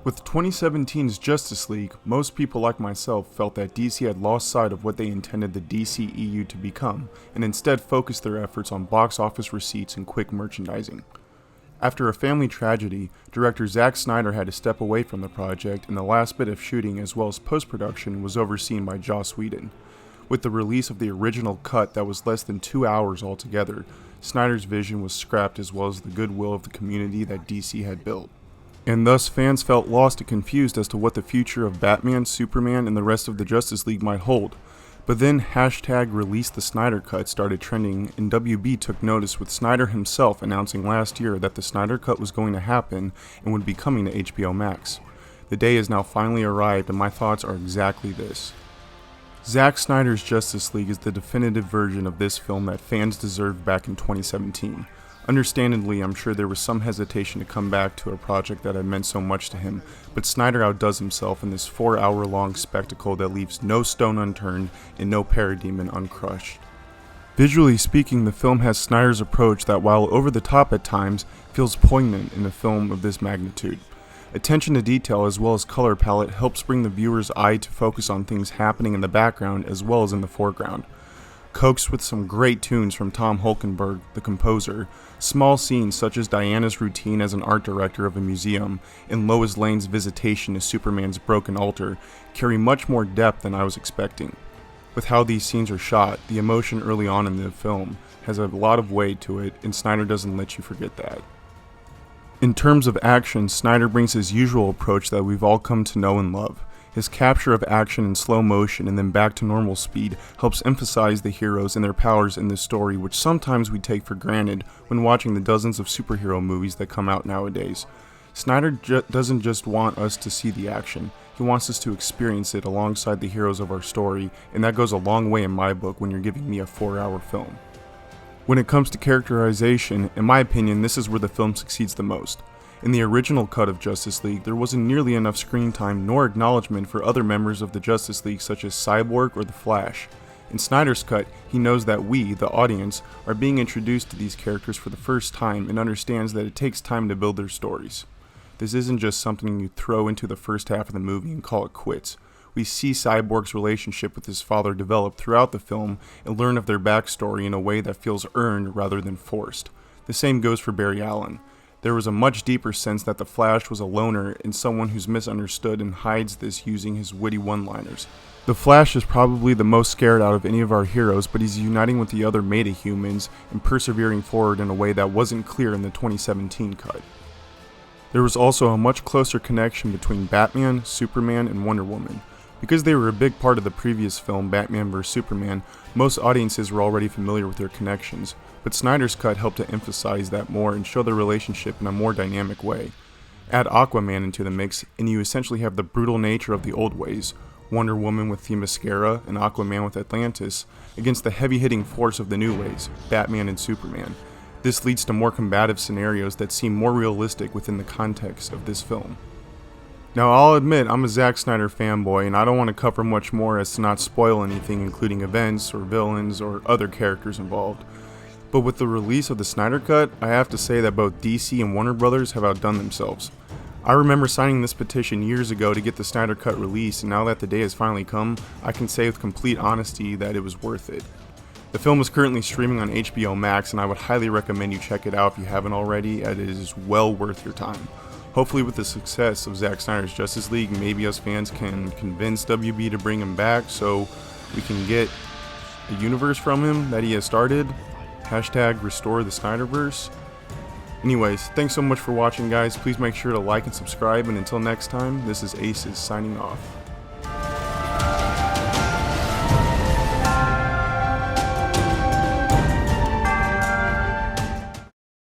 With 2017's Justice League, most people like myself felt that DC had lost sight of what they intended the DCEU to become, and instead focused their efforts on box office receipts and quick merchandising. After a family tragedy, director Zack Snyder had to step away from the project, and the last bit of shooting as well as post-production was overseen by Joss Whedon. With the release of the original cut that was less than 2 hours altogether, Snyder's vision was scrapped as well as the goodwill of the community that DC had built. And thus fans felt lost and confused as to what the future of Batman, Superman, and the rest of the Justice League might hold. But then #release the Snyder Cut started trending, and WB took notice, with Snyder himself announcing last year that the Snyder Cut was going to happen and would be coming to HBO Max. The day has now finally arrived, and my thoughts are exactly this. Zack Snyder's Justice League is the definitive version of this film that fans deserved back in 2017. Understandably, I'm sure there was some hesitation to come back to a project that had meant so much to him, but Snyder outdoes himself in this 4-hour-long spectacle that leaves no stone unturned and no parademon uncrushed. Visually speaking, the film has Snyder's approach that, while over the top at times, feels poignant in a film of this magnitude. Attention to detail as well as color palette helps bring the viewer's eye to focus on things happening in the background as well as in the foreground. Coaxed with some great tunes from Tom Holkenborg, the composer, small scenes such as Diana's routine as an art director of a museum and Lois Lane's visitation to Superman's broken altar carry much more depth than I was expecting. With how these scenes are shot, the emotion early on in the film has a lot of weight to it, and Snyder doesn't let you forget that. In terms of action, Snyder brings his usual approach that we've all come to know and love. His capture of action in slow motion and then back to normal speed helps emphasize the heroes and their powers in this story, which sometimes we take for granted when watching the dozens of superhero movies that come out nowadays. Snyder doesn't just want us to see the action, he wants us to experience it alongside the heroes of our story, and that goes a long way in my book when you're giving me a 4-hour film. When it comes to characterization, in my opinion, this is where the film succeeds the most. In the original cut of Justice League, there wasn't nearly enough screen time nor acknowledgement for other members of the Justice League such as Cyborg or the Flash. In Snyder's cut, he knows that we, the audience, are being introduced to these characters for the first time and understands that it takes time to build their stories. This isn't just something you throw into the first half of the movie and call it quits. We see Cyborg's relationship with his father develop throughout the film and learn of their backstory in a way that feels earned rather than forced. The same goes for Barry Allen. There was a much deeper sense that the Flash was a loner and someone who's misunderstood and hides this using his witty one-liners. The Flash is probably the most scared out of any of our heroes, but he's uniting with the other meta-humans and persevering forward in a way that wasn't clear in the 2017 cut. There was also a much closer connection between Batman, Superman, and Wonder Woman. Because they were a big part of the previous film, Batman vs. Superman, most audiences were already familiar with their connections, but Snyder's cut helped to emphasize that more and show their relationship in a more dynamic way. Add Aquaman into the mix, and you essentially have the brutal nature of the old ways, Wonder Woman with Themyscira and Aquaman with Atlantis, against the heavy-hitting force of the new ways, Batman and Superman. This leads to more combative scenarios that seem more realistic within the context of this film. Now, I'll admit I'm a Zack Snyder fanboy, and I don't want to cover much more as to not spoil anything, including events or villains or other characters involved. But with the release of the Snyder Cut, I have to say that both DC and Warner Brothers have outdone themselves. I remember signing this petition years ago to get the Snyder Cut released, and now that the day has finally come, I can say with complete honesty that it was worth it. The film is currently streaming on HBO Max, and I would highly recommend you check it out if you haven't already, as it is well worth your time. Hopefully with the success of Zack Snyder's Justice League, maybe us fans can convince WB to bring him back so we can get a universe from him that he has started. #restore the Snyderverse. Anyways, thanks so much for watching, guys. Please make sure to like and subscribe, and until next time, this is Aces signing off.